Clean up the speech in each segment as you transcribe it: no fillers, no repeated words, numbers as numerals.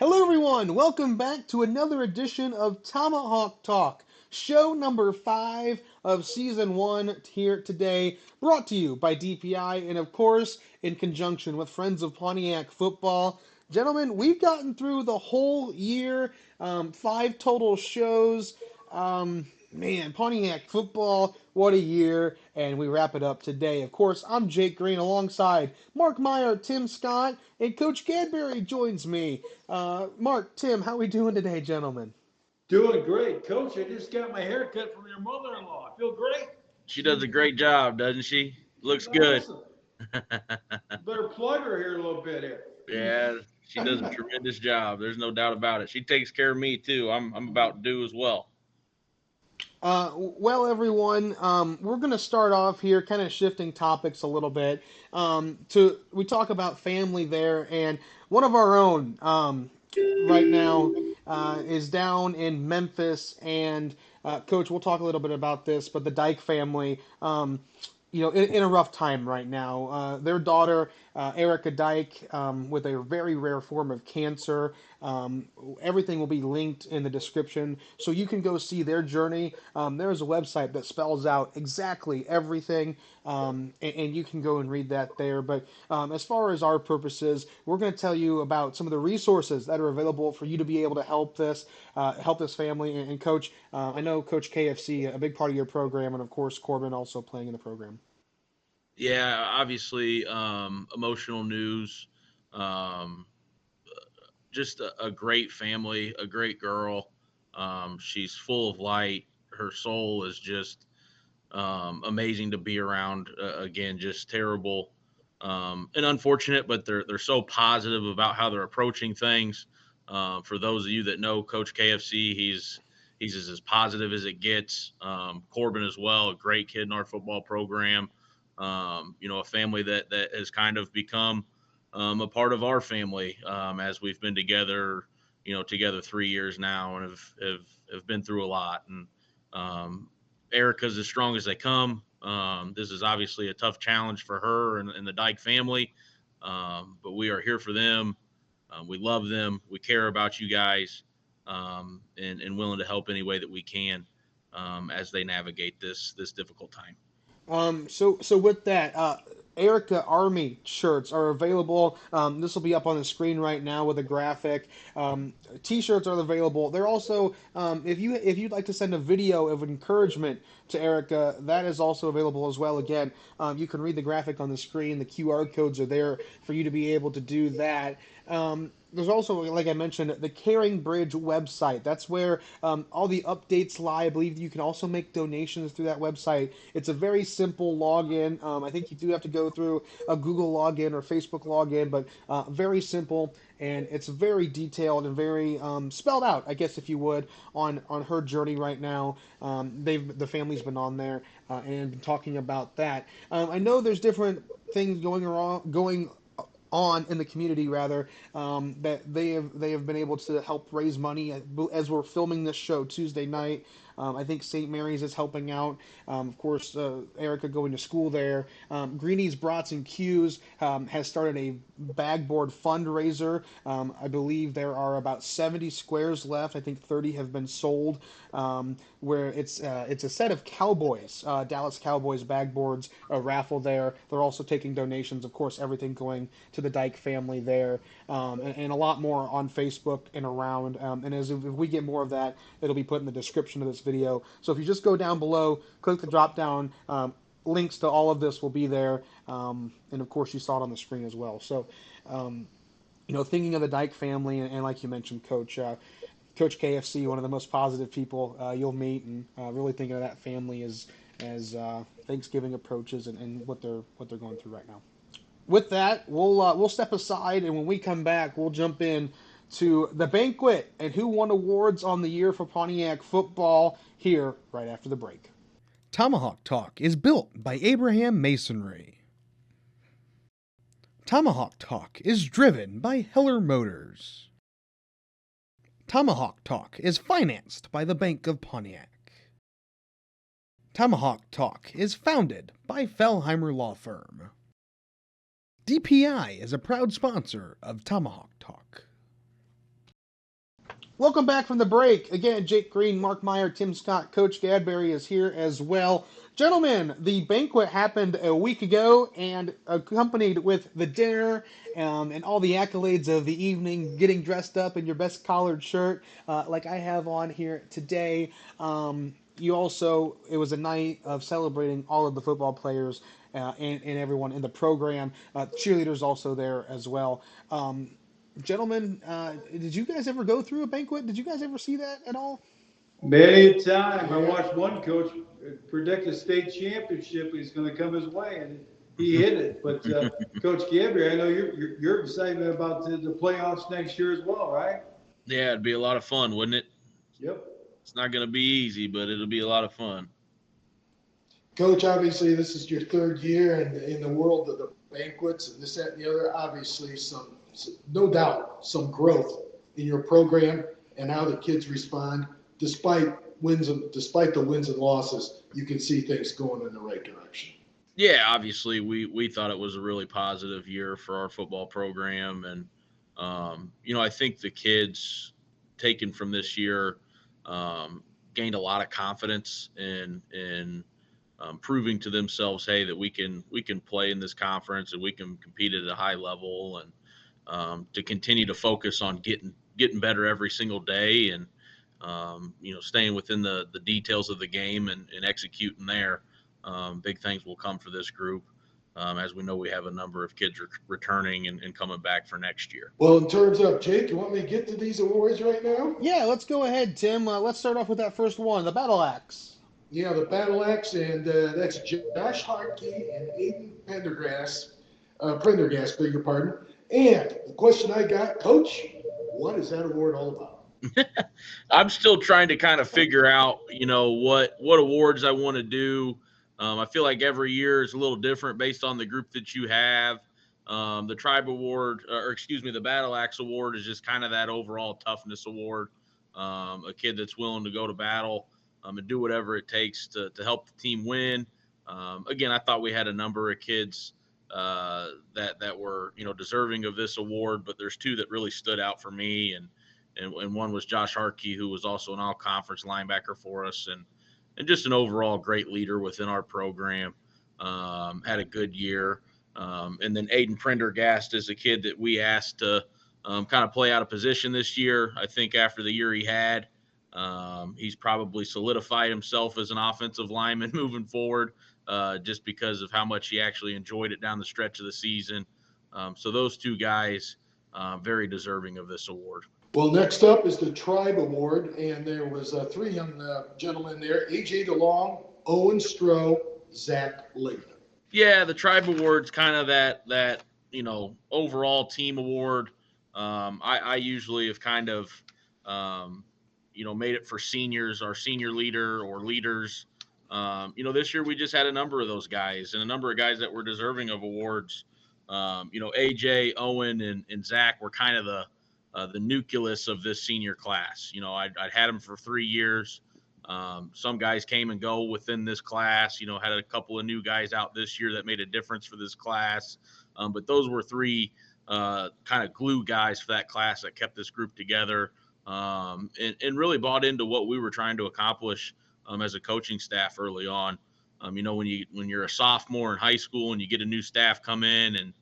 Hello, everyone. Welcome back to another edition of Tomahawk Talk, show number 5 of season 1 here today, brought to you by DPI and, of course, in conjunction with Friends of Pontiac Football. Gentlemen, we've gotten through the whole year, 5 total shows. Man, Pontiac Football, what a year, and we wrap it up today. Of course, I'm Jake Green alongside Mark Myre, Tim Scott, and Coach Gadbury joins me. Mark, Tim, how we doing today, gentlemen? Doing great, Coach. I just got my hair cut from your mother-in-law. I feel great. She does a great job, doesn't she? She's Looks good. awesome. Better plug her here a little bit here. Yeah, she does a tremendous job. There's no doubt about it. She takes care of me too. I'm about due as well. Well, everyone, we're going to start off here, kind of shifting topics a little bit. We talk about family there, and one of our own right now is down in Memphis, and Coach, we'll talk a little bit about this, but the Dyck family. In a rough time right now. Their daughter, Aryka Dyck, with a very rare form of cancer. Everything will be linked in the description, so you can go see their journey. There's a website that spells out exactly everything, and you can go and read that there. But as far as our purposes, we're going to tell you about some of the resources that are available for you to be able to help this family. And Coach, I know Coach KFC, a big part of your program, and of course Corbin also playing in the program. Yeah, obviously, emotional news. Um, just a great family, a great girl. She's full of light. Her soul is just amazing to be around. Again, just terrible and unfortunate, but they're so positive about how they're approaching things. For those of you that know Coach KFC, he's as positive as it gets. Corbin as well, a great kid in our football program. A family that has kind of become a part of our family as we've been together, together 3 years now, and have been through a lot. And Aryka's as strong as they come. This is obviously a tough challenge for her and the Dyck family, but we are here for them. We love them. We care about you guys, and willing to help any way that we can as they navigate this difficult time. So with that, Aryka Army shirts are available. This will be up on the screen right now with a graphic. T-shirts are available. They're also, if you'd like to send a video of encouragement to Aryka, that is also available as well. Again, you can read the graphic on the screen. The QR codes are there for you to be able to do that. There's also, like I mentioned, the Caring Bridge website. That's where all the updates lie. I believe you can also make donations through that website. It's a very simple login. I think you do have to go through a Google login or Facebook login, but very simple, and it's very detailed and very spelled out, I guess, if you would, on her journey right now. The family's been on there and been talking about that. I know there's different things going on in the community, rather, that they have been able to help raise money as we're filming this show Tuesday night. I think St. Mary's is helping out. Of course, Aryka going to school there. Greeny's Brats and Q's has started a bag board fundraiser. I believe there are about 70 squares left. I think 30 have been sold. Where it's a set of Cowboys, Dallas Cowboys bag boards, a raffle there. They're also taking donations. Of course, everything going to the Dyck family there, and a lot more on Facebook and around. And as if we get more of that, it'll be put in the description of this video. So if you just go down below, click the drop down. Links to all of this will be there, and of course you saw it on the screen as well. So, thinking of the Dyck family, and like you mentioned, Coach KFC, one of the most positive people you'll meet, and really thinking of that family as Thanksgiving approaches and what they're going through right now. With that, we'll step aside, and when we come back, we'll jump in to the banquet and who won awards on the year for Pontiac football here right after the break. Tomahawk Talk is built by Abraham Masonry. Tomahawk Talk is driven by Heller Motors. Tomahawk Talk is financed by the Bank of Pontiac. Tomahawk Talk is founded by Fellheimer Law Firm. DPI is a proud sponsor of Tomahawk Talk. Welcome back from the break. Again, Jake Green, Mark Myre, Tim Scott, Coach Gadbury is here as well. Gentlemen, the banquet happened a week ago and accompanied with the dinner and all the accolades of the evening, getting dressed up in your best collared shirt like I have on here today. You also, it was a night of celebrating all of the football players and everyone in the program. Cheerleaders also there as well. Gentlemen, did you guys ever go through a banquet? Did you guys ever see that at all? Many a time. I watched one coach predict a state championship is going to come his way, and he hit it. But Coach Gadbury, I know you're excited about the playoffs next year as well, right? Yeah, it'd be a lot of fun, wouldn't it? Yep. It's not going to be easy, but it'll be a lot of fun. Coach, obviously this is your third year in the world of the banquets and this, that, and the other. Obviously, no doubt, some growth in your program and how the kids respond. Despite the wins and losses, you can see things going in the right direction. Yeah, obviously we thought it was a really positive year for our football program, and I think the kids taken from this year gained a lot of confidence in proving to themselves, hey, that we can play in this conference and we can compete at a high level, and to continue to focus on getting better every single day, and staying within the details of the game and executing there. Big things will come for this group. As we know, we have a number of kids returning and coming back for next year. Well, in terms of, Jake, you want me to get to these awards right now? Yeah, let's go ahead, Tim. Let's start off with that first one, the Battle Axe. Yeah, the Battle Axe, and that's Josh Hartke and Aiden Prendergast, beg your pardon. And the question I got, Coach, what is that award all about? I'm still trying to kind of figure out, what awards I want to do. I feel like every year is a little different based on the group that you have. The Tribe Award, the Battle Axe Award is just kind of that overall toughness award. A kid that's willing to go to battle and do whatever it takes to help the team win. Again, I thought we had a number of kids that were, deserving of this award, but there's two that really stood out for me, and one was Josh Hartke, who was also an all-conference linebacker for us, and just an overall great leader within our program. Had a good year. And then Aiden Prendergast is a kid that we asked to kind of play out of position this year. I think after the year he had, he's probably solidified himself as an offensive lineman moving forward, just because of how much he actually enjoyed it down the stretch of the season. So those two guys, very deserving of this award. Well, next up is the Tribe Award, and there was three young gentlemen there: A.J. DeLong, Owen Stroh, Zach Layton. Yeah, the Tribe Award's kind of that overall team award. I usually have kind of made it for seniors, our senior leader or leaders. This year we just had a number of those guys and a number of guys that were deserving of awards. AJ, Owen, and Zach were kind of the nucleus of this senior class. I'd had them for 3 years. Some guys came and go within this class, had a couple of new guys out this year that made a difference for this class. But those were three kind of glue guys for that class that kept this group together, and really bought into what we were trying to accomplish as a coaching staff early on. When you're a sophomore in high school and you get a new staff come in and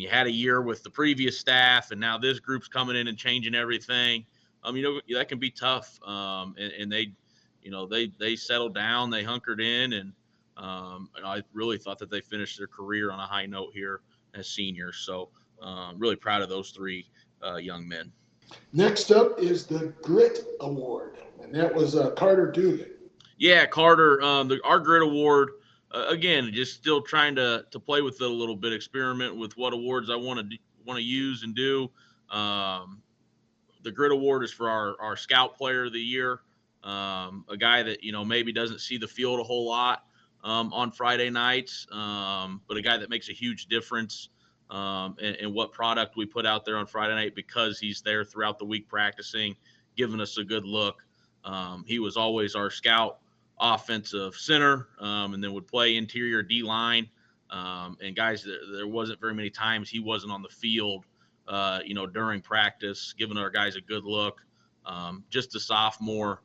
you had a year with the previous staff, and now this group's coming in and changing everything, that can be tough. And they settled down, they hunkered in, and I really thought that they finished their career on a high note here as seniors. So really proud of those three young men. Next up is the Grit Award, and that was Carter Dugan. Yeah, Carter, our Grit Award, again, just still trying to play with it a little bit, experiment with what awards I want to use and do. The Grit Award is for our Scout Player of the Year, a guy that maybe doesn't see the field a whole lot on Friday nights, but a guy that makes a huge difference in what product we put out there on Friday night because he's there throughout the week practicing, giving us a good look. He was always our scout offensive center, and then would play interior D-line. And guys, there wasn't very many times he wasn't on the field, during practice, giving our guys a good look. Just a sophomore,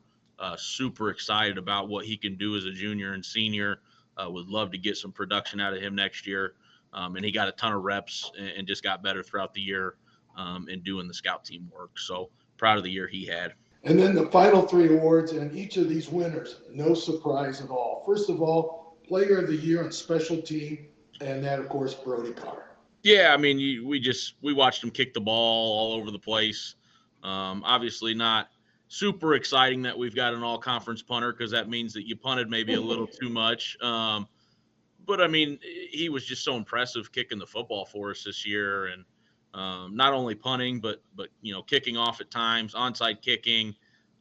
super excited about what he can do as a junior and senior. Would love to get some production out of him next year. And he got a ton of reps and just got better throughout the year in doing the scout team work. So proud of the year he had. And then the final 3 awards, and each of these winners, no surprise at all. First of all, Player of the Year on special team, and that, of course, Brody Carr. Yeah, I mean, we watched him kick the ball all over the place. Obviously, not super exciting that we've got an all-conference punter because that means that you punted maybe a little too much. But I mean, he was just so impressive kicking the football for us this year, and not only punting, but kicking off at times, onside kicking,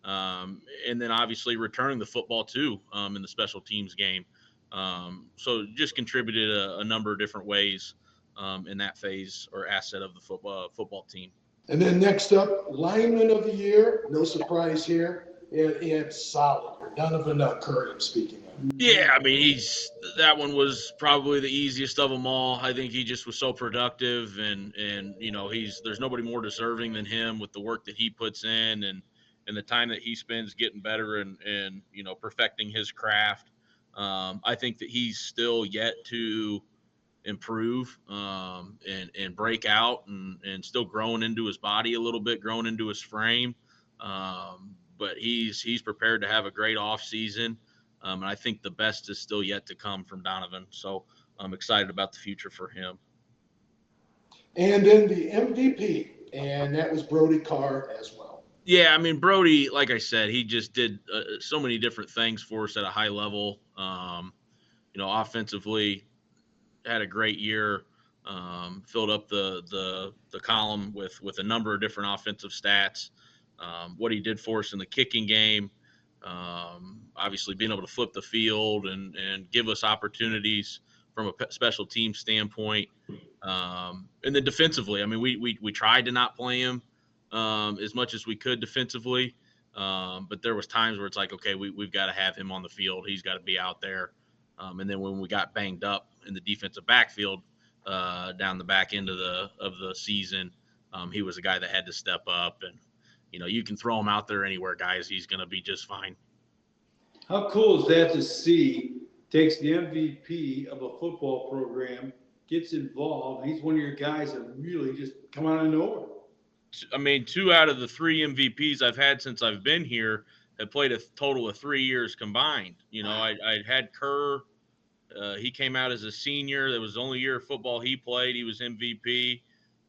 and then obviously returning the football too in the special teams game. So just contributed a number of different ways in that phase or asset of the football team. And then next up, Lineman of the Year, no surprise here. It's solid. Donovan Curry, I'm speaking of. Yeah, I mean, that one was probably the easiest of them all. I think he just was so productive, and there's nobody more deserving than him with the work that he puts in and the time that he spends getting better and perfecting his craft. I think that he's still yet to improve and break out and still growing into his body a little bit, growing into his frame. But he's prepared to have a great off season. And I think the best is still yet to come from Donovan. So I'm excited about the future for him. And then the MVP, and that was Brody Carr as well. Yeah, I mean, Brody, like I said, he just did so many different things for us at a high level. Offensively, had a great year. Filled up the column with a number of different offensive stats. What he did for us in the kicking game, obviously being able to flip the field and give us opportunities from a special team standpoint. And then defensively, I mean, we tried to not play him as much as we could defensively. But there was times where it's like, okay, we've got to have him on the field. He's got to be out there. And then when we got banged up in the defensive backfield down the back end of the season, he was a guy that had to step up. And you can throw him out there anywhere, guys. He's going to be just fine. How cool is that to see? Takes the MVP of a football program, gets involved. He's one of your guys that really just come out of nowhere. I mean, 2 out of the 3 MVPs I've had since I've been here have played a total of 3 years combined. I had Kerr. He came out as a senior. That was the only year of football he played. He was MVP.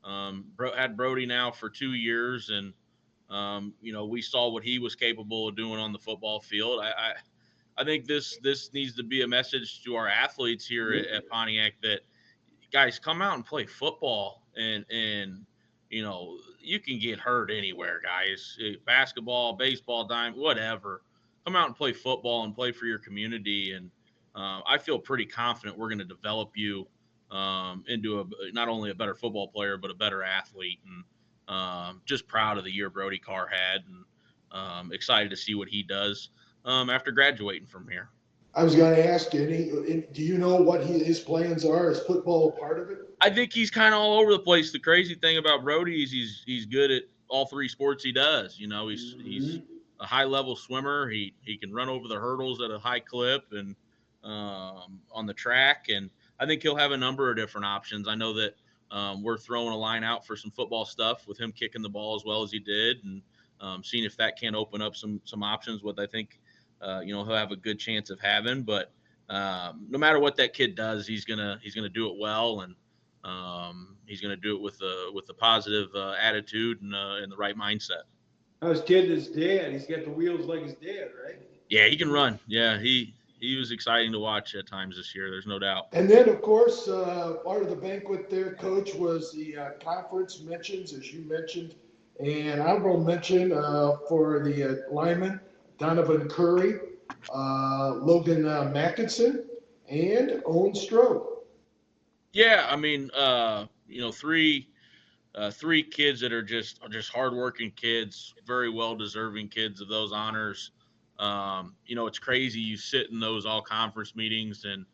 Had Brody now for 2 years, and we saw what he was capable of doing on the football field. I think this needs to be a message to our athletes here at Pontiac that, guys, come out and play football, and you can get hurt anywhere, guys. Basketball, baseball, dime, whatever. Come out and play football and play for your community. And I feel pretty confident we're going to develop you into not only a better football player, but a better athlete. And just proud of the year Brody Carr had, and excited to see what he does after graduating from here. I was going to ask you, do you know what his plans are? Is football a part of it? I think he's kind of all over the place. The crazy thing about Brody is he's good at all 3 sports he does. He's a high level swimmer. He can run over the hurdles at a high clip and on the track. And I think he'll have a number of different options. I know that we're throwing a line out for some football stuff with him kicking the ball as well as he did, and seeing if that can open up some options. What I think he'll have a good chance of having. But no matter what that kid does, he's gonna do it well, and he's gonna do it with a positive attitude and the right mindset. I was kidding his dad. He's got the wheels like his dad, right? Yeah, he can run. Yeah, he was exciting to watch at times this year. There's no doubt. And then, of course, part of the banquet there, Coach, was the conference mentions, as you mentioned, and honorable mention for the lineman, Donovan Curry, Logan Mackinson, and Owen Stroh. Yeah, I mean, 3 kids that are just hardworking kids, very well deserving kids of those honors. It's crazy. You sit in those all conference meetings, and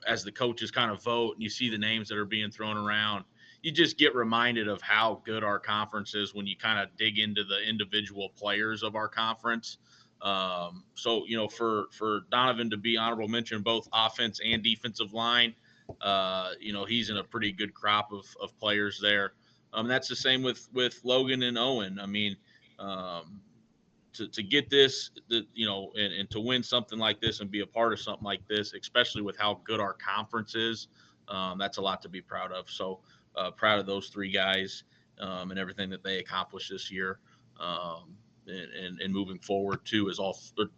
as the coaches kind of vote, and you see the names that are being thrown around, you just get reminded of how good our conference is when you kind of dig into the individual players of our conference. So for Donovan to be honorable mention both offense and defensive line, he's in a pretty good crop of players there. That's the same with Logan and Owen. I mean, to get this, and to win something like this and be a part of something like this, especially with how good our conference is, that's a lot to be proud of. So proud of those three guys and everything that they accomplished this year. And moving forward too, is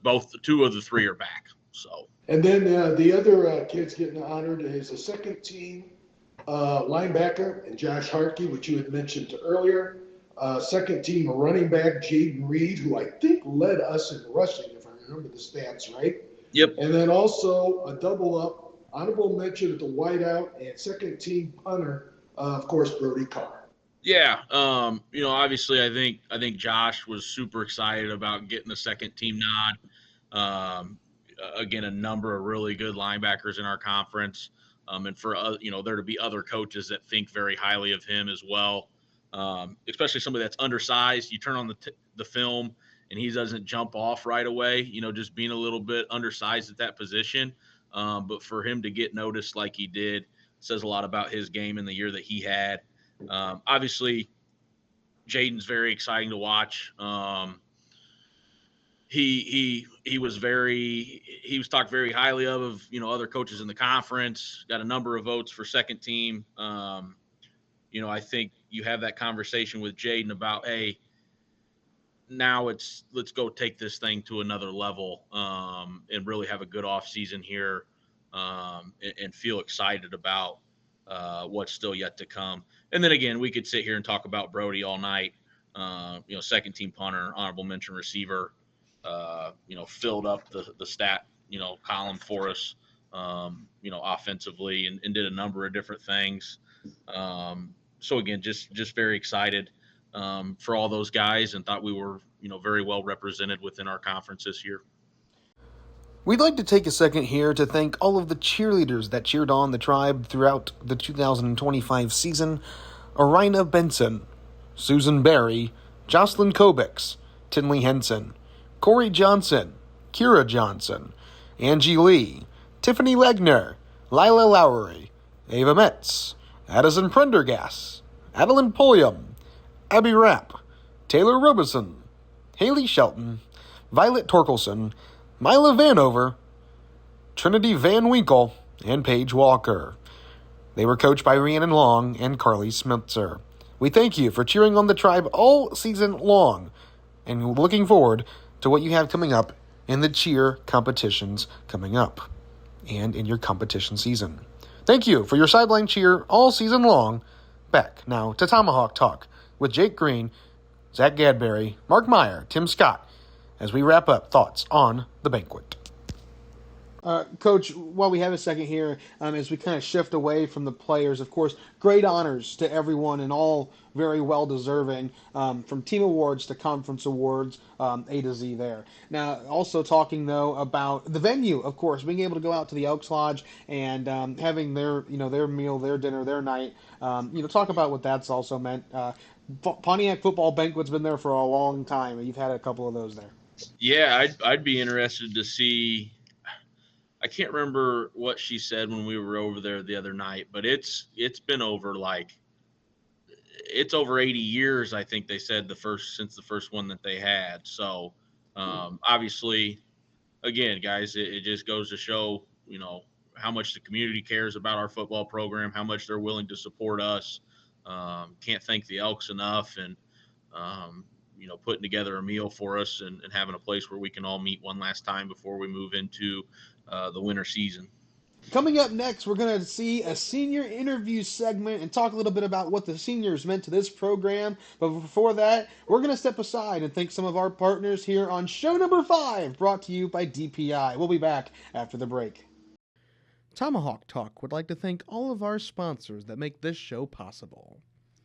both two of the three are back. So. And then the other kids getting honored is a second team linebacker and Josh Harkey, which you had mentioned earlier. Second team running back Jaden Reed, who I think led us in rushing, if I remember the stats right. Yep. And then also a double up, honorable mention at the wideout and second team punter, of course, Brody Carr. Yeah, obviously, I think Josh was super excited about getting the second team nod. Again, a number of really good linebackers in our conference, and for there to be other coaches that think very highly of him as well. Especially somebody that's undersized. You turn on the film and he doesn't jump off right away. Just being a little bit undersized at that position. But for him to get noticed like he did says a lot about his game in the year that he had. Obviously, Jaden's very exciting to watch. He was talked very highly of other coaches in the conference. Got a number of votes for second team. I think you have that conversation with Jaden about, hey, now let's go take this thing to another level and really have a good off season here and feel excited about what's still yet to come. And then again, we could sit here and talk about Brody all night. Second team punter, honorable mention receiver, filled up the stat, column for us, offensively and did a number of different things. So again, just very excited for all those guys and thought we were, very well represented within our conference this year. We'd like to take a second here to thank all of the cheerleaders that cheered on the Tribe throughout the 2025 season. Arina Benson, Susan Berry, Jocelyn Kobix, Tinley Henson, Corey Johnson, Kira Johnson, Angie Lee, Tiffany Legner, Lila Lowry, Ava Metz, Addison Prendergast, Adeline Pulliam, Abby Rapp, Taylor Robeson, Haley Shelton, Violet Torkelson, Mila Vanover, Trinity Van Winkle, and Paige Walker. They were coached by Rhiannon Long and Carly Smitzer. We thank you for cheering on the Tribe all season long and looking forward to what you have coming up in the cheer competitions coming up and in your competition season. Thank you for your sideline cheer all season long. Back now to Tomahawk Talk with Jake Green, Zach Gadbury, Mark Myre, Tim Scott, as we wrap up thoughts on the banquet. Coach, while we have a second here, as we kind of shift away from the players, of course, great honors to everyone and all very well deserving, from team awards to conference awards, A to Z there. Now, also talking though about the venue, of course, being able to go out to the Elks Lodge and having their meal, their dinner, their night. Talk about what that's also meant. Pontiac Football Banquet's been there for a long time, and you've had a couple of those there. Yeah, I'd be interested to see. I can't remember what she said when we were over there the other night, but it's been over it's over 80 years. I think they said since the first one that they had. So obviously, again, guys, it just goes to show, how much the community cares about our football program, how much they're willing to support us. Can't thank the Elks enough, and putting together a meal for us and having a place where we can all meet one last time before we move into the winter season. Coming up next, we're going to see a senior interview segment and talk a little bit about what the seniors meant to this program. But before that, we're going to step aside and thank some of our partners here on show number 5, brought to you by DPI. We'll be back after the break. Tomahawk Talk would like to thank all of our sponsors that make this show possible.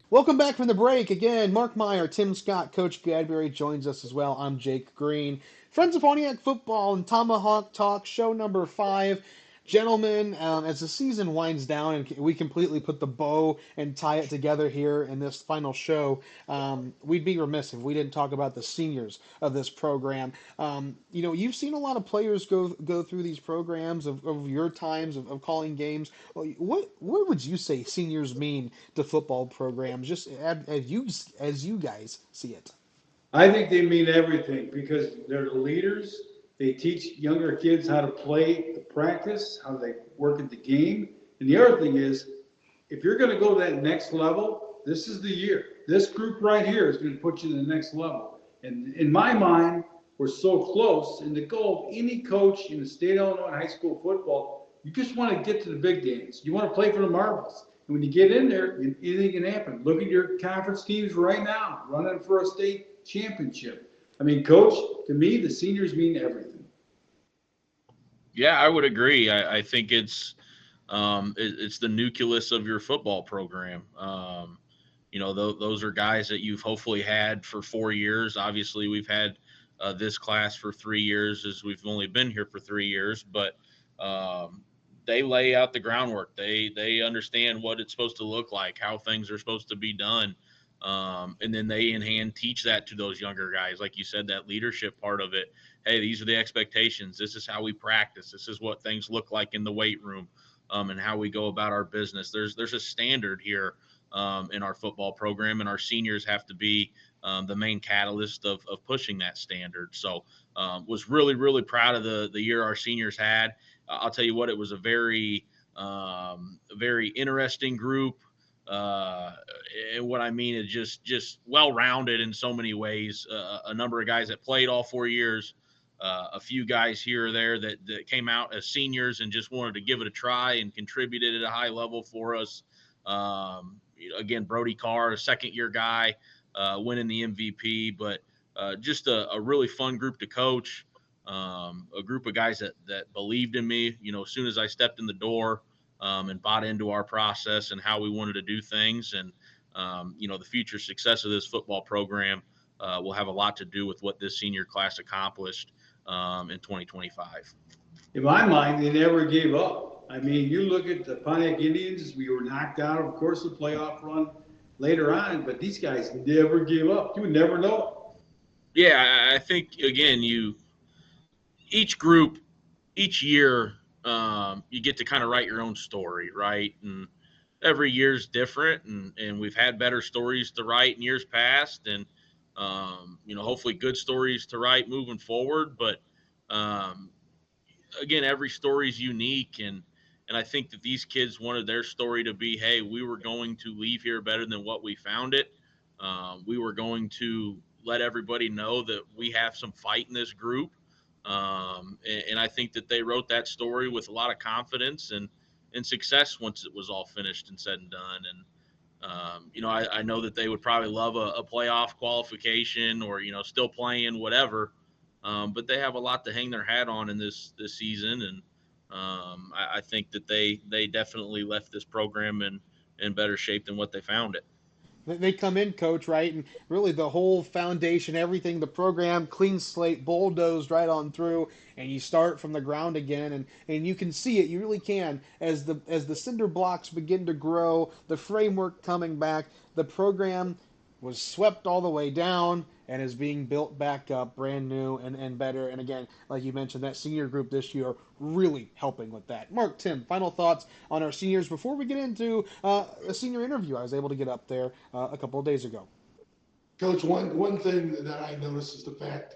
Welcome back from the break. Again, Mark Myre, Tim Scott, Coach Gadbury joins us as well. I'm Jake Green. Friends of Pontiac Football and Tomahawk Talk, show number 5. Gentlemen, as the season winds down and we completely put the bow and tie it together here in this final show, we'd be remiss if we didn't talk about the seniors of this program. You've seen a lot of players go through these programs of your times of calling games. What would you say seniors mean to football programs, just as you guys see it? I think they mean everything because they're the leaders. They teach younger kids how to play the practice, how they work at the game. And the other thing is, if you're going to go to that next level, this is the year. This group right here is going to put you to the next level. And in my mind, we're so close. And the goal of any coach in the state of Illinois high school football, you just want to get to the big dance. You want to play for the marbles. And when you get in there, anything can happen. Look at your conference teams right now, running for a state championship. I mean, coach, to me, the seniors mean everything. Yeah, I would agree. I think it's the nucleus of your football program. Those are guys that you've hopefully had for 4 years. Obviously, we've had this class for 3 years, as we've only been here for 3 years. But they lay out the groundwork. They understand what it's supposed to look like, how things are supposed to be done, and then they in hand teach that to those younger guys. Like you said, that leadership part of it. Hey, these are the expectations. This is how we practice. This is what things look like in the weight room, and how we go about our business. There's a standard here in our football program, and our seniors have to be the main catalyst of pushing that standard. So was really, really proud of the year our seniors had. I'll tell you what, it was a very interesting group. And what I mean is just well-rounded in so many ways. A number of guys that played all 4 years, a few guys here or there that came out as seniors and just wanted to give it a try and contributed at a high level for us. Again, Brody Carr, a second-year guy, winning the MVP, but just a really fun group to coach. A group of guys that believed in me, as soon as I stepped in the door, and bought into our process and how we wanted to do things. And, the future success of this football program will have a lot to do with what this senior class accomplished in 2025. In my mind, they never gave up. I mean, you look at the Pontiac Indians, we were knocked out, of course, the playoff run later on, but these guys never gave up. You would never know. Yeah, I think, again, each group, each year, you get to kind of write your own story, right? And every year's different, and we've had better stories to write in years past, and hopefully good stories to write moving forward. But um, again, every story is unique, and I think that these kids wanted their story to be, hey, we were going to leave here better than what we found it. We were going to let everybody know that we have some fight in this group. And I think that they wrote that story with a lot of confidence and success once it was all finished and said and done. And I know that they would probably love a playoff qualification or still playing whatever, but they have a lot to hang their hat on in this season, and I think that they definitely left this program in better shape than what they found it. They come in, coach, right? And really the whole foundation, everything, the program, clean slate, bulldozed right on through, and you start from the ground again, and you can see it, you really can, as the cinder blocks begin to grow, the framework coming back, the program was swept all the way down and is being built back up brand new and better. And again, like you mentioned, that senior group this year really helping with that. Mark, Tim, final thoughts on our seniors before we get into a senior interview I was able to get up there a couple of days ago. Coach, one thing that I noticed is the fact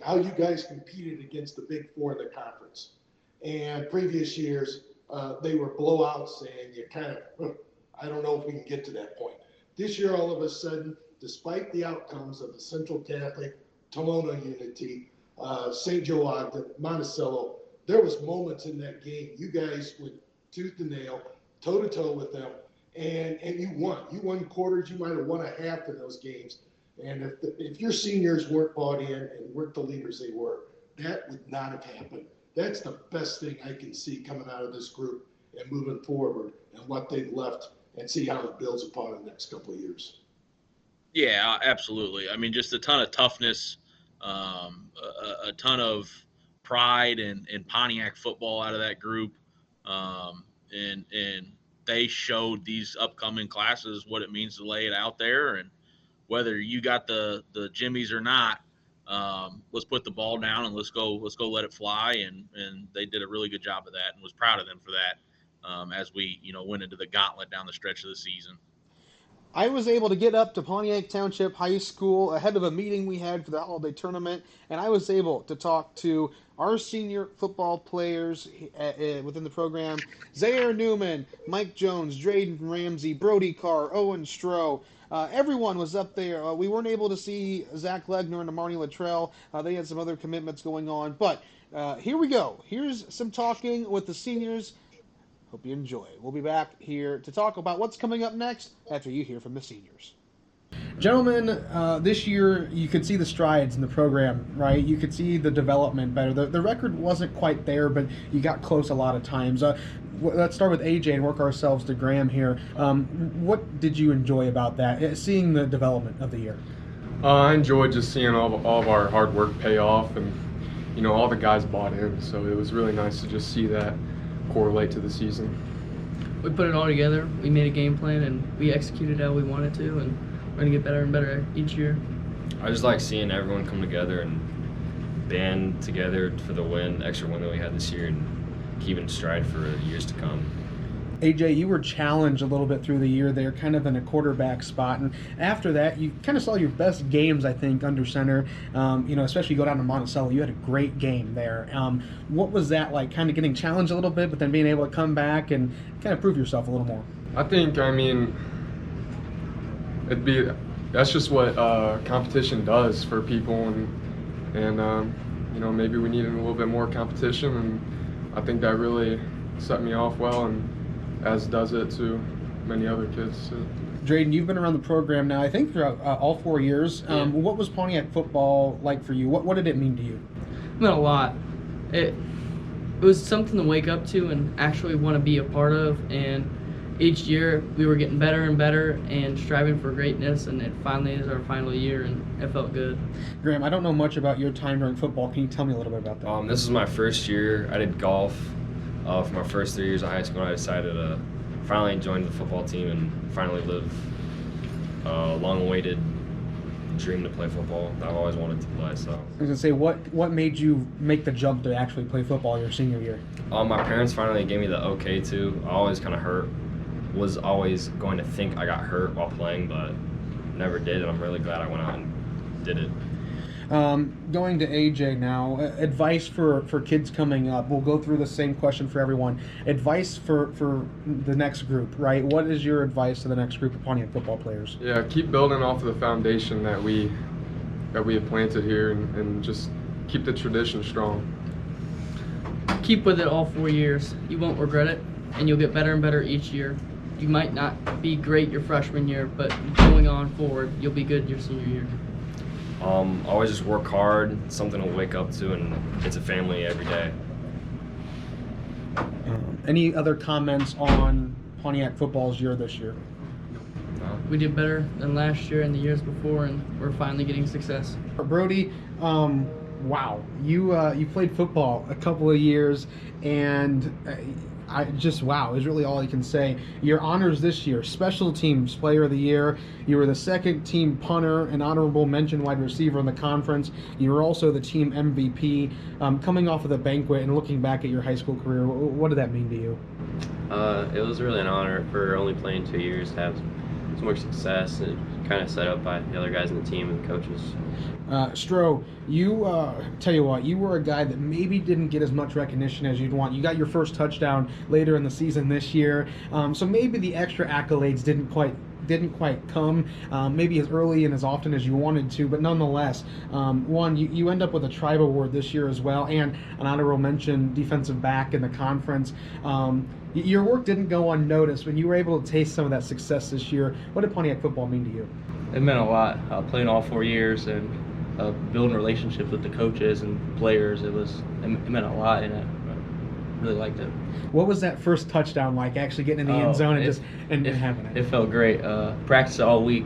how you guys competed against the Big Four in the conference. And previous years, they were blowouts, and you kind of, I don't know if we can get to that point. This year, all of a sudden, despite the outcomes of the Central Catholic, Pomona Unity, St. Joe Ogden, Monticello, there was moments in that game. You guys went tooth and nail, toe to toe with them, and you won. You won quarters. You might have won a half in those games. And if your seniors weren't bought in and weren't the leaders they were, that would not have happened. That's the best thing I can see coming out of this group and moving forward and what they've left, and see how it builds upon in the next couple of years. Yeah, absolutely. I mean, just a ton of toughness, a ton of pride and Pontiac football out of that group. And they showed these upcoming classes what it means to lay it out there, and whether you got the jimmies or not, let's put the ball down and let's go let it fly. And they did a really good job of that, and was proud of them for that, as we went into the gauntlet down the stretch of the season. I was able to get up to Pontiac Township High School ahead of a meeting we had for the holiday tournament, and I was able to talk to our senior football players within the program: Zaire Newman, Mike Jones, Drayden Ramsey, Brody Carr, Owen Stroh. Everyone was up there. We weren't able to see Zach Legner and Marnie Luttrell. They had some other commitments going on, but here we go. Here's some talking with the seniors. Hope you enjoy. We'll be back here to talk about what's coming up next after you hear from the seniors. Gentlemen, this year you could see the strides in the program, right? You could see the development better. The record wasn't quite there, but you got close a lot of times. Let's start with AJ and work ourselves to Graham here. What did you enjoy about that, seeing the development of the year? I enjoyed just seeing all of our hard work pay off, and all the guys bought in. So it was really nice to just see that correlate to the season. We put it all together. We made a game plan and we executed how we wanted to, and we're gonna get better and better each year. I just like seeing everyone come together and band together for the extra win that we had this year, and keep in stride for years to come. AJ, you were challenged a little bit through the year there, kind of in a quarterback spot, and after that, you kind of saw your best games, I think, under center. Especially you go down to Monticello, you had a great game there. What was that like, kind of getting challenged a little bit, but then being able to come back and kind of prove yourself a little more? That's just what competition does for people, and maybe we needed a little bit more competition, and I think that really set me off well, and as does it to many other kids too. Drayden, you've been around the program now, I think, throughout all 4 years. Yeah. What was Pontiac football like for you? What did it mean to you? It meant a lot. It was something to wake up to and actually want to be a part of, and each year we were getting better and better and striving for greatness, and it finally is our final year, and it felt good. Graham, I don't know much about your time during football. Can you tell me a little bit about that? This is my first year. I did golf for my first 3 years of high school, and I decided to finally join the football team and finally live a long-awaited dream to play football that I've always wanted to play. So I was going to say, what made you make the jump to actually play football your senior year? my parents finally gave me the okay to. I always kind of was always going to think I got hurt while playing, but never did, and I'm really glad I went out and did it. Going to AJ now, advice for kids coming up. We'll go through the same question for everyone. Advice for the next group, right? What is your advice to the next group of Pontiac football players? Yeah, keep building off of the foundation that we have planted here, and just keep the tradition strong. Keep with it all 4 years. You won't regret it, and you'll get better and better each year. You might not be great your freshman year, but going on forward, you'll be good your senior year. Always just work hard, something to wake up to, and it's a family every day. Any other comments on Pontiac football's year this year? We did better than last year and the years before, and we're finally getting success. Brody, wow, you played football a couple of years, and wow, is really all I can say. Your honors this year: Special Teams Player of the Year. You were the second team punter and honorable mention wide receiver in the conference. You were also the team MVP. Coming off of the banquet and looking back at your high school career, what did that mean to you? It was really an honor for only playing 2 years to have so much success, and kind of set up by the other guys in the team and the coaches. Stroh, tell you what, you were a guy that maybe didn't get as much recognition as you'd want. You got your first touchdown later in the season this year, so maybe the extra accolades didn't quite come maybe as early and as often as you wanted to, but nonetheless, you end up with a tribe award this year as well, and an honorable mention defensive back in the conference. Your work didn't go unnoticed. When you were able to taste some of that success this year, what did Pontiac football mean to you? It meant a lot. Playing all 4 years and building relationships with the coaches and players, it meant a lot, and I really liked it. What was that first touchdown like, actually getting in the end zone and having it? It felt great. Practiced all week.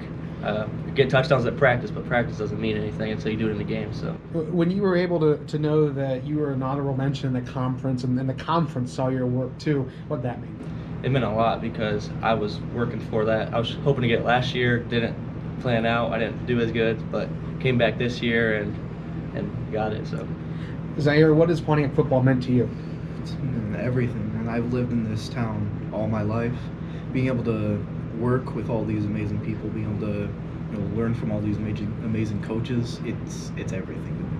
get touchdowns at practice, but practice doesn't mean anything until you do it in the game. So When you were able to know that you were an honorable mention in the conference, and the conference saw your work too, what'd that mean? it meant a lot because I was working for that. I was hoping to get it last year, didn't plan out. I didn't do as good, but came back this year and got it. So Zaire, what has Pontiac football meant to you? It's everything, and I've lived in this town all my life. Being able to work with all these amazing people, being able to learn from all these amazing coaches, it's everything to me.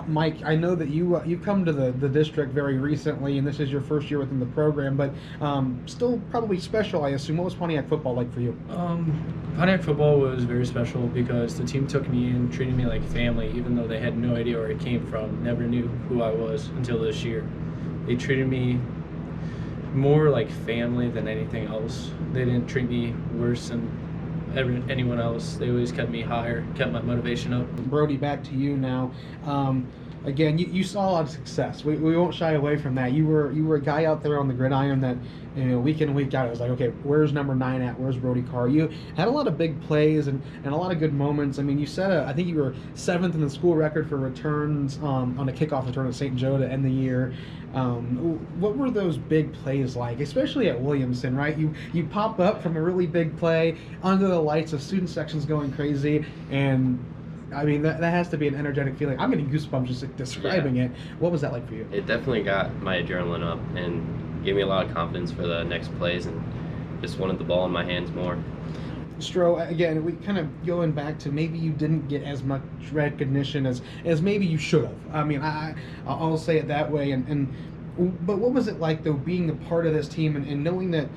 Mike, I know that you've come to the district very recently, and this is your first year within the program, but still probably special, I assume. What was Pontiac football like for you? Pontiac football was very special because the team took me in, treated me like family, even though they had no idea where I came from, never knew who I was until this year. They treated me more like family than anything else. They didn't treat me worse than anyone else. They always kept me higher, kept my motivation up. Brody, back to you now. Again, you saw a lot of success. We won't shy away from that. You were a guy out there on the gridiron that week in and week out, it was like, okay, where's number 9 at? Where's Brody Carr? You had a lot of big plays and a lot of good moments. I mean, you set I think you were 7th in the school record for returns on a kickoff return at St. Joe to end the year. What were those big plays like, especially at Williamson, right? You pop up from a really big play under the lights of student sections going crazy, and I mean, that has to be an energetic feeling. I'm getting goosebumps just describing it. What was that like for you? It definitely got my adrenaline up and gave me a lot of confidence for the next plays, and just wanted the ball in my hands more. Stro, again, we kind of going back to maybe you didn't get as much recognition as maybe you should have. I mean, I'll say it that way. But what was it like, though, being a part of this team and knowing that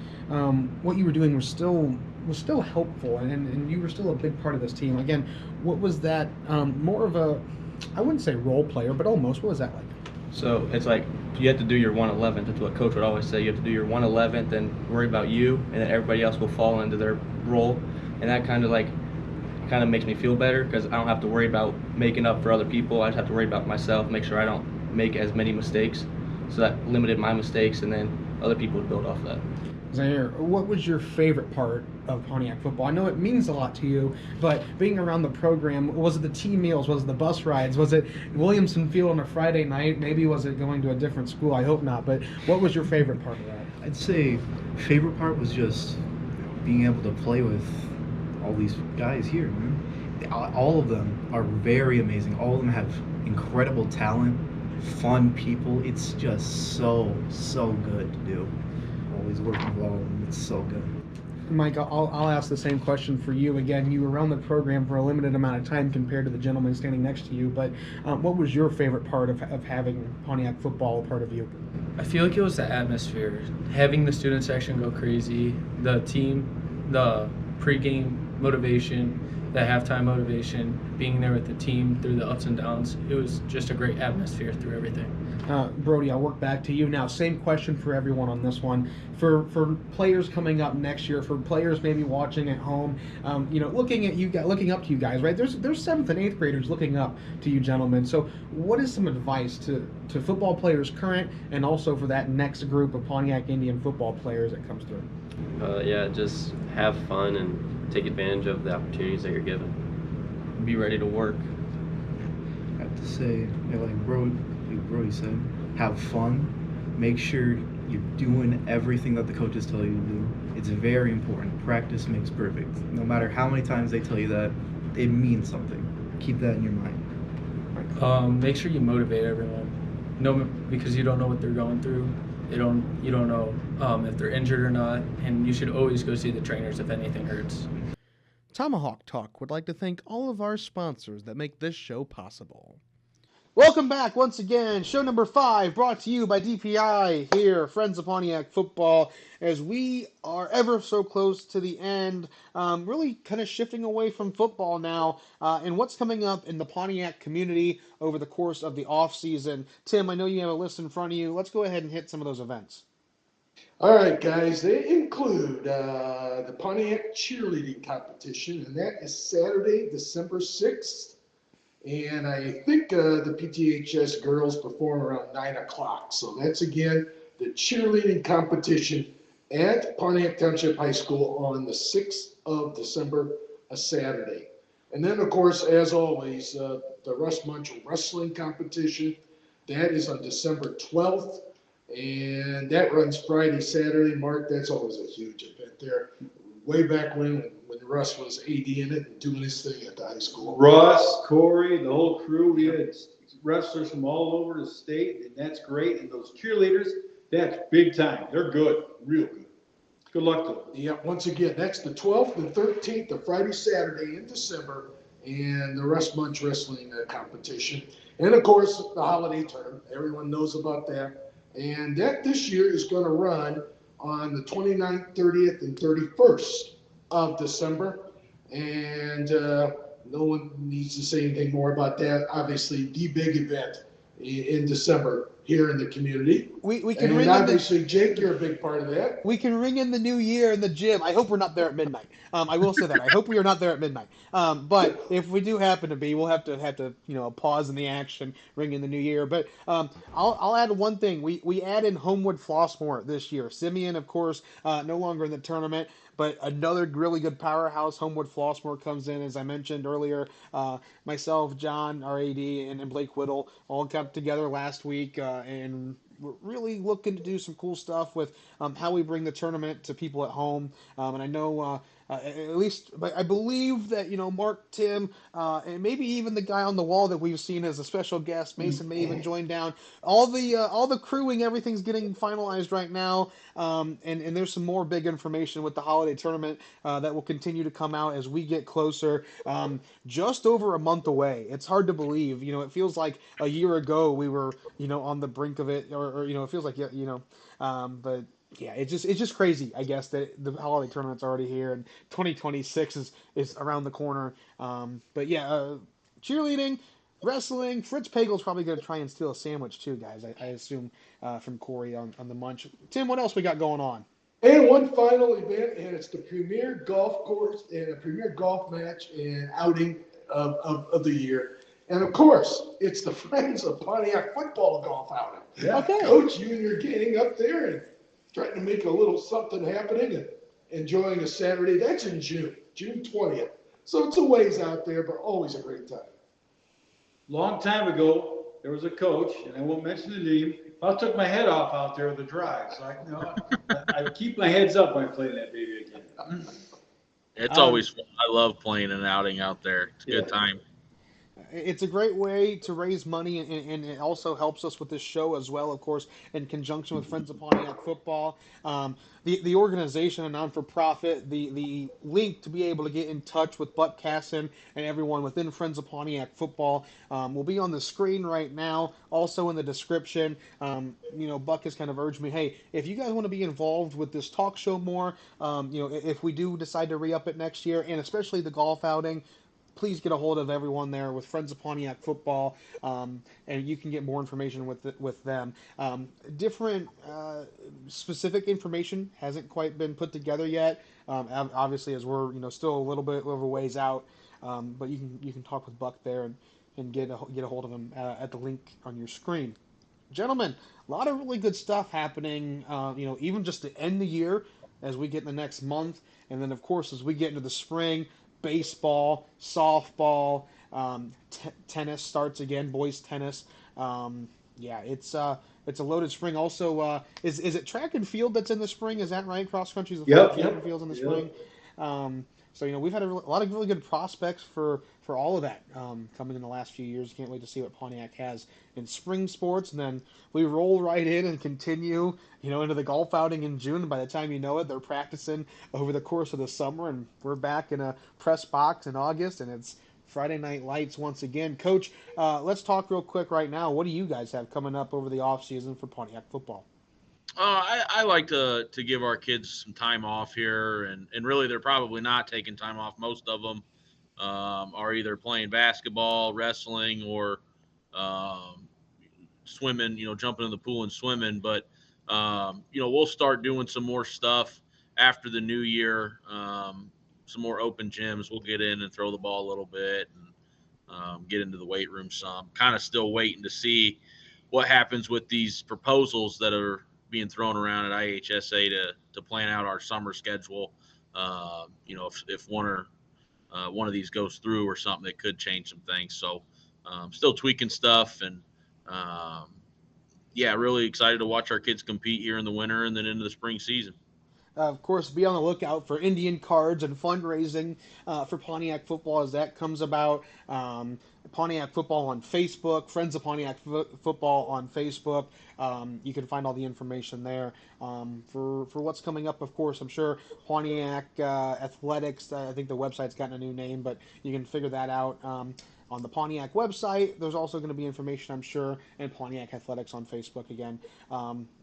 what you were doing was still helpful and you were still a big part of this team? Again, what was that more of a, I wouldn't say role player, but almost, what was that like? So it's like you have to do your 111th. That's what Coach would always say. You have to do your 111th and worry about you, and then everybody else will fall into their role. And that kind of makes me feel better because I don't have to worry about making up for other people. I just have to worry about myself, make sure I don't make as many mistakes. So that limited my mistakes, and then other people would build off that. Zaire, what was your favorite part of Pontiac football? I know it means a lot to you, but being around the program, was it the team meals? Was it the bus rides? Was it Williamson Field on a Friday night? Maybe was it going to a different school? I hope not, but what was your favorite part of that? I'd say favorite part was just being able to play with all these guys here, man. All of them are very amazing. All of them have incredible talent, fun people. It's just so good to do. Always working with all of them. It's so good. Mike, I'll ask the same question for you. Again, you were around the program for a limited amount of time compared to the gentleman standing next to you, but what was your favorite part of having Pontiac football a part of you? I feel like it was the atmosphere. Having the student section go crazy, the team, the pregame motivation, the halftime motivation, being there with the team through the ups and downs. It was just a great atmosphere through everything. Brody, I'll work back to you now. Same question for everyone on this one. For players coming up next year, for players maybe watching at home, looking up to you guys, right? There's 7th and 8th graders looking up to you gentlemen. So what is some advice to football players current and also for that next group of Pontiac Indian football players that comes through? Just have fun and take advantage of the opportunities that you're given. Be ready to work. I have to say, like Brody said, have fun. Make sure you're doing everything that the coaches tell you to do. It's very important. Practice makes perfect. No matter how many times they tell you that, it means something. Keep that in your mind. Make sure you motivate everyone. No, because you don't know what they're going through. You don't know if they're injured or not, and you should always go see the trainers if anything hurts. Tomahawk Talk would like to thank all of our sponsors that make this show possible. Welcome back once again. Show number 5 brought to you by DPI here, Friends of Pontiac Football, as we are ever so close to the end, really kind of shifting away from football now and what's coming up in the Pontiac community over the course of the off season. Tim, I know you have a list in front of you. Let's go ahead and hit some of those events. All right, guys. They include the Pontiac cheerleading competition, and that is Saturday, December 6th. And I think the PTHS girls perform around 9 o'clock. So that's, again, the cheerleading competition at Pontiac Township High School on the 6th of December, a Saturday. And then, of course, as always, the Russ Munch Wrestling Competition. That is on December 12th, and that runs Friday, Saturday. Mark, that's always a huge event there. Way back when Russ was AD in it and doing his thing at the high school. Russ, Corey, the whole crew. We had wrestlers from all over the state, and that's great. And those cheerleaders, that's big time. They're good, real good. Good luck to them. Yeah, once again, that's the 12th and 13th of Friday, Saturday in December, and the Russ Munch Wrestling Competition. And of course, the holiday term. Everyone knows about that. And that this year is going to run on the 29th, 30th, and 31st of December. And no one needs to say anything more about that. Obviously, the big event in December here in the community. We can and ring obviously, Jake, you're a big part of that. We can ring in the new year in the gym. I hope we're not there at midnight. I will say that. I hope we are not there at midnight. But if we do happen to be, we'll have to pause in the action, ring in the new year. But I'll add one thing. We add in Homewood Flossmoor this year. Simeon, of course, no longer in the tournament. But another really good powerhouse, Homewood Flossmoor, comes in, as I mentioned earlier. Myself, John, our AD, and Blake Whittle all got together last week, and we're really looking to do some cool stuff with how we bring the tournament to people at home. And I know, at least, I believe that, Mark, Tim, and maybe even the guy on the wall that we've seen as a special guest, Mason, may even join down. All the crewing, everything's getting finalized right now. And there's some more big information with the holiday tournament that will continue to come out as we get closer. Just over a month away. It's hard to believe. It feels like a year ago we were, on the brink of it, or it feels like, but yeah, it's just crazy, I guess, that the holiday tournament's already here and 2026 is around the corner. But yeah, cheerleading, wrestling. Fritz Pagel's probably going to try and steal a sandwich too, guys. I assume from Corey on the munch. Tim, what else we got going on? And one final event, and it's the premier golf course and a premier golf match and outing of the year. And of course, it's the Friends of Pontiac Football golf outing. Yeah. Okay. Coach, you and your gang up there and trying to make a little something happening and enjoying a Saturday. That's in June 20th. So it's a ways out there, but always a great time. Long time ago, there was a coach, and I won't mention the name. I took my head off out there with the drive, so I keep my heads up when I play that baby again. It's always fun. I love playing an outing out there. It's a good time. It's a great way to raise money, and it also helps us with this show as well, of course, in conjunction with Friends of Pontiac Football. The organization, a non-for-profit, the link to be able to get in touch with Buck Casson and everyone within Friends of Pontiac Football will be on the screen right now, also in the description. Buck has kind of urged me, hey, if you guys want to be involved with this talk show more, if we do decide to re-up it next year, and especially the golf outing, please get a hold of everyone there with Friends of Pontiac Football, and you can get more information with them. Different specific information hasn't quite been put together yet, obviously, as we're still a little bit of a ways out. But you can talk with Buck there and get a hold of him at the link on your screen. Gentlemen, a lot of really good stuff happening. Even just to end the year as we get in the next month, and then of course as we get into the spring. Baseball, softball, tennis starts again, boys tennis. It's a loaded spring. Also, is it track and field that's in the spring? Is that right? Cross country's the track and field's in the spring. So we've had a lot of really good prospects for all of that coming in the last few years. Can't wait to see what Pontiac has in spring sports, and then we roll right in and continue, into the golf outing in June. And by the time you know it, they're practicing over the course of the summer, and we're back in a press box in August, and it's Friday Night Lights once again. Coach, let's talk real quick right now. What do you guys have coming up over the off season for Pontiac football? I like to give our kids some time off here, and really they're probably not taking time off. Most of them are either playing basketball, wrestling, or swimming, jumping in the pool and swimming. But, we'll start doing some more stuff after the new year, some more open gyms. We'll get in and throw the ball a little bit and get into the weight room some. Kind of still waiting to see what happens with these proposals that are being thrown around at IHSA to plan out our summer schedule. If one or one of these goes through or something that could change some things. So still tweaking stuff, and yeah, really excited to watch our kids compete here in the winter and then into the spring season. Of course, be on the lookout for Indian cards and fundraising for Pontiac football as that comes about. Pontiac football on Facebook, Friends of Pontiac football on Facebook. You can find all the information there for what's coming up. Of course, I'm sure Pontiac Athletics. I think the website's gotten a new name, but you can figure that out. On the Pontiac website, there's also going to be information, I'm sure, and Pontiac Athletics on Facebook again.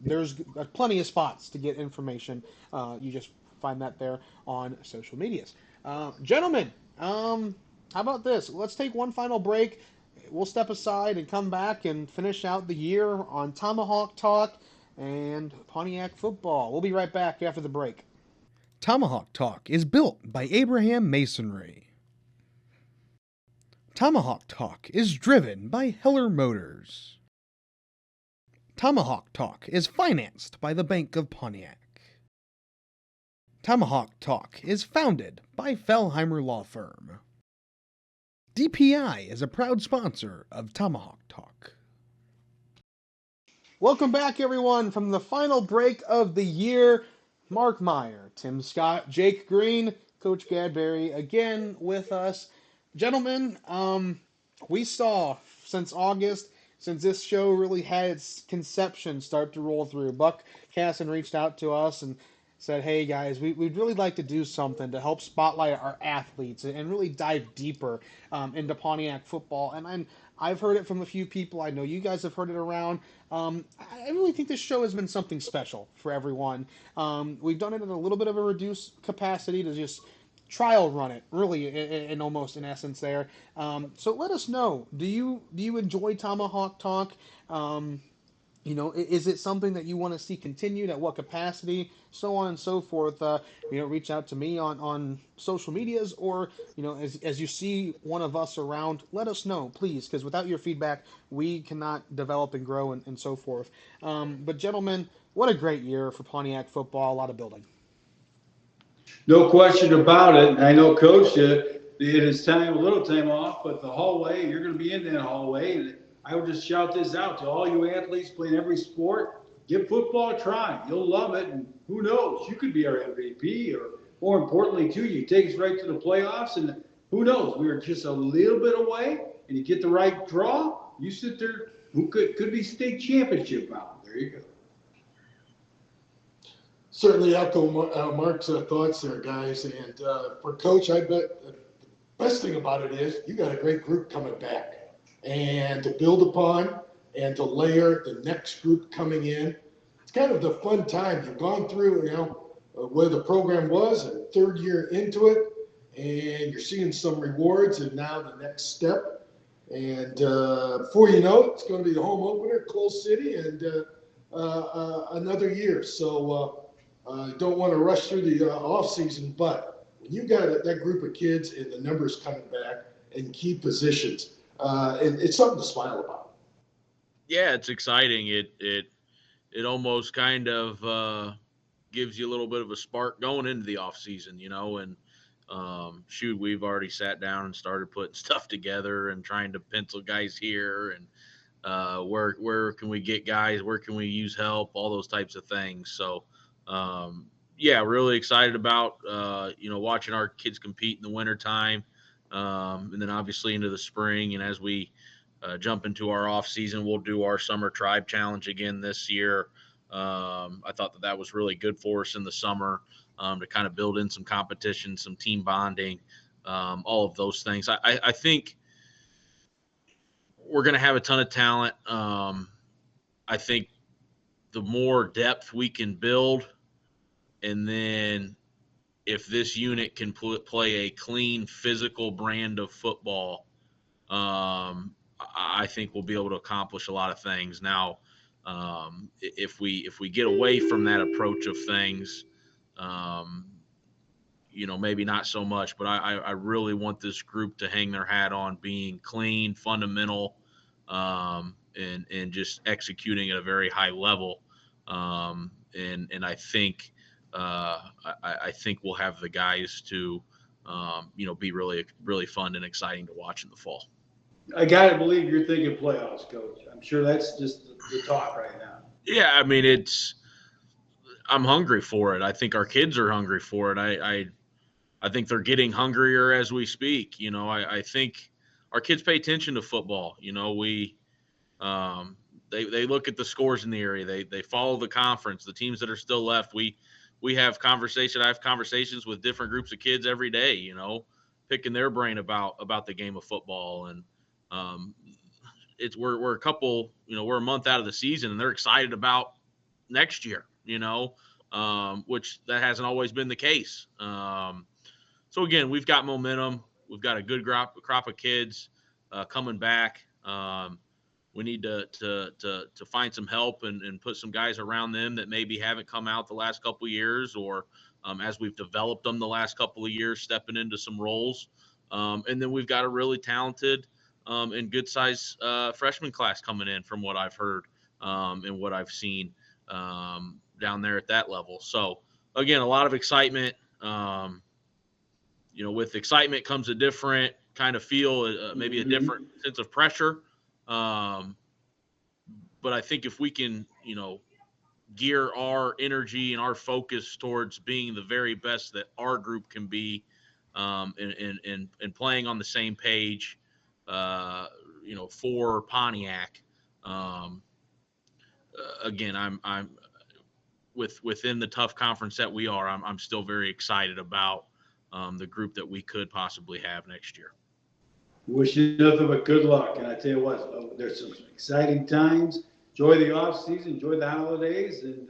There's plenty of spots to get information. You just find that there on social medias. Gentlemen, how about this? Let's take one final break. We'll step aside and come back and finish out the year on Tomahawk Talk and Pontiac football. We'll be right back after the break. Tomahawk Talk is built by Abraham Masonry. Tomahawk Talk is driven by Heller Motors. Tomahawk Talk is financed by the Bank of Pontiac. Tomahawk Talk is founded by Fellheimer Law Firm. DPI is a proud sponsor of Tomahawk Talk. Welcome back, everyone, from the final break of the year. Mark Myre, Tim Scott, Jake Green, Coach Gadbury again with us. Gentlemen, we saw since August, since this show really had its conception start to roll through, Buck Casson reached out to us and said, hey guys, we'd really like to do something to help spotlight our athletes and really dive deeper into Pontiac football. And I've heard it from a few people. I know you guys have heard it around. I really think this show has been something special for everyone. We've done it in a little bit of a reduced capacity to just trial run it, really, in almost in essence there. So let us know. Do you enjoy Tomahawk Talk? Is it something that you want to see continued? At what capacity? So on and so forth. Reach out to me on social medias, or as you see one of us around, let us know, please, because without your feedback, we cannot develop and grow and so forth. But gentlemen, what a great year for Pontiac football. A lot of building. No question about it. I know, Coach, it is time, a little time off, but the hallway, you're going to be in that hallway. And I would just shout this out to all you athletes playing every sport. Give football a try. You'll love it. And who knows? You could be our MVP, or more importantly, too, you take us right to the playoffs. And who knows? We're just a little bit away, and you get the right draw. You sit there, who could be state championship bound. There you go. Certainly echo Mark's thoughts there, guys. And for Coach, I bet the best thing about it is you got a great group coming back. And to build upon and to layer the next group coming in, it's kind of the fun time. You've gone through, where the program was, a third year into it, and you're seeing some rewards, and now the next step. And before you know it, it's going to be the home opener, Close City, and another year. So don't want to rush through the off season, but when you got that group of kids and the numbers coming back in key positions, it's something to smile about. Yeah, it's exciting. It almost kind of gives you a little bit of a spark going into the off season, and we've already sat down and started putting stuff together and trying to pencil guys here and where can we get guys, where can we use help, all those types of things. So really excited about watching our kids compete in the wintertime, and then obviously into the spring. And as we jump into our off season, we'll do our summer tribe challenge again this year. I thought that was really good for us in the summer, to kind of build in some competition, some team bonding, all of those things. I think we're going to have a ton of talent. I think the more depth we can build, and then if this unit can play a clean, physical brand of football, I think we'll be able to accomplish a lot of things. Now, if we get away from that approach of things, maybe not so much. But I really want this group to hang their hat on being clean, fundamental, and just executing at a very high level. And I think we'll have the guys to be really, really fun and exciting to watch in the fall. I got to believe you're thinking playoffs, Coach. I'm sure that's just the talk right now. Yeah, I mean, I'm hungry for it. I think our kids are hungry for it. I think they're getting hungrier as we speak. I think our kids pay attention to football. They look at the scores in the area. They follow the conference, the teams that are still left. We have conversation. I have conversations with different groups of kids every day. Picking their brain about the game of football, and we're a couple. We're a month out of the season, and they're excited about next year. Which that hasn't always been the case. So again, we've got momentum. We've got a good crop of kids coming back. We need to find some help and put some guys around them that maybe haven't come out the last couple of years, or as we've developed them the last couple of years, stepping into some roles. And then we've got a really talented and good size freshman class coming in, from what I've heard and what I've seen down there at that level. So again, a lot of excitement. With excitement comes a different kind of feel, maybe a different sense of pressure. But I think if we can, gear our energy and our focus towards being the very best that our group can be, and playing on the same page, for Pontiac. Again, I'm within the tough conference that we are. I'm still very excited about the group that we could possibly have next year. Wish you nothing but good luck. And I tell you what, there's some exciting times. Enjoy the off season, enjoy the holidays, and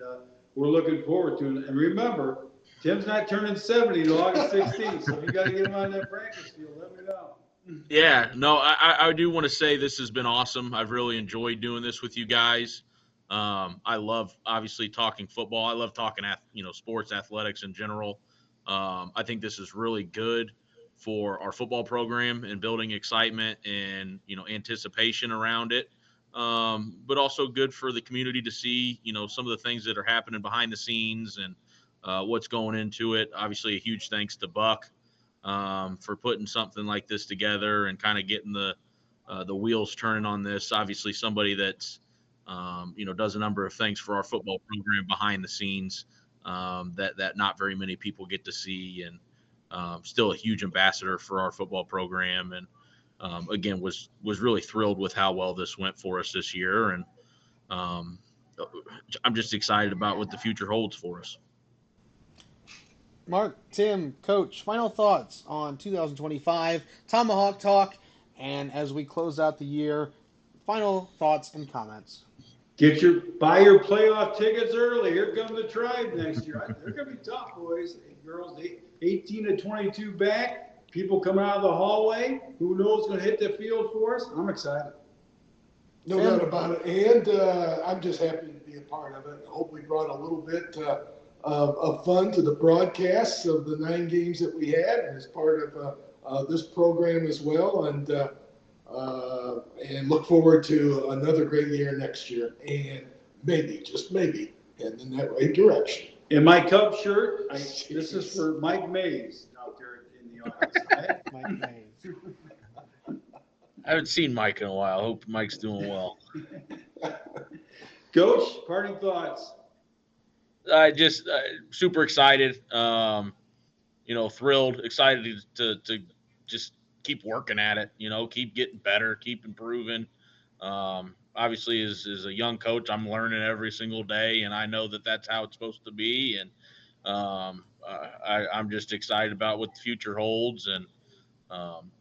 we're looking forward to it. And remember, Tim's not turning 70 till August 16th, so if you got to get him on that practice field, let me know. Yeah, no, I do want to say this has been awesome. I've really enjoyed doing this with you guys. I love, obviously, talking football. I love talking, sports, athletics in general. I think this is really good for our football program and building excitement and, anticipation around it. But also good for the community to see, some of the things that are happening behind the scenes and what's going into it. Obviously, a huge thanks to Buck for putting something like this together and kind of getting the wheels turning on this. Obviously, somebody that's, does a number of things for our football program behind the scenes that not very many people get to see, and still a huge ambassador for our football program. And again, was really thrilled with how well this went for us this year. And I'm just excited about what the future holds for us. Mark, Tim, Coach, final thoughts on 2025 Tomahawk Talk, and as we close out the year, final thoughts and comments. Buy your playoff tickets early. Here comes the Tribe next year. They're going to be tough, boys and girls. 18 to 22 back. People coming out of the hallway. Who knows going to hit the field for us? I'm excited. No doubt about it. And I'm just happy to be a part of it. I hope we brought a little bit of fun to the broadcasts of the 9 games that we had, and as part of this program as well. And look forward to another great year next year, and maybe, just maybe, heading in that right direction. In my Cub shirt, this is for Mike Mays out there in the audience. Mike Mays. I haven't seen Mike in a while. I hope Mike's doing well. Coach, parting thoughts. I just super excited, thrilled, excited to just keep working at it, keep getting better, keep improving. Obviously, as a young coach, I'm learning every single day, and I know that that's how it's supposed to be. And I'm just excited about what the future holds, and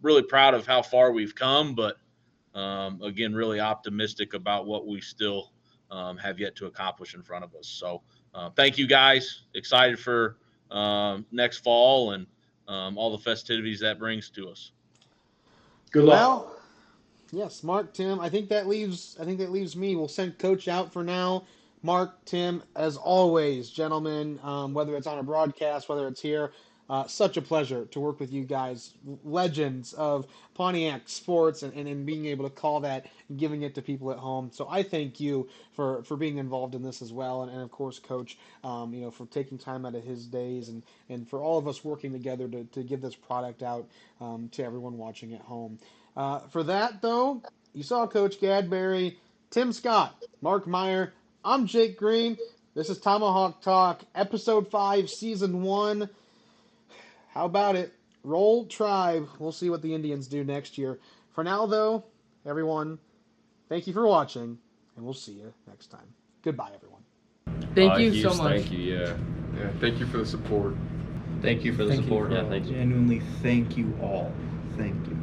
really proud of how far we've come. But again, really optimistic about what we still have yet to accomplish in front of us. So thank you guys. Excited for next fall and all the festivities that brings to us. Good luck. Well, yes, Mark, Tim. I think that leaves me. We'll send Coach out for now. Mark, Tim, as always, gentlemen, whether it's on a broadcast, whether it's here, Such a pleasure to work with you guys, legends of Pontiac sports, and being able to call that and giving it to people at home. So I thank you for being involved in this as well, and of course, Coach, for taking time out of his days, and for all of us working together to give this product out to everyone watching at home. For that, though, you saw Coach Gadbury, Tim Scott, Mark Myre. I'm Jake Green. This is Tomahawk Talk, Episode 5, Season 1. How about it? Roll Tribe. We'll see what the Indians do next year. For now, though, everyone, thank you for watching, and we'll see you next time. Goodbye, everyone. Thank you so much. Thank you, yeah. Yeah, thank you for the support. Thank you for the support. Yeah, thank you. Genuinely, thank you all. Thank you.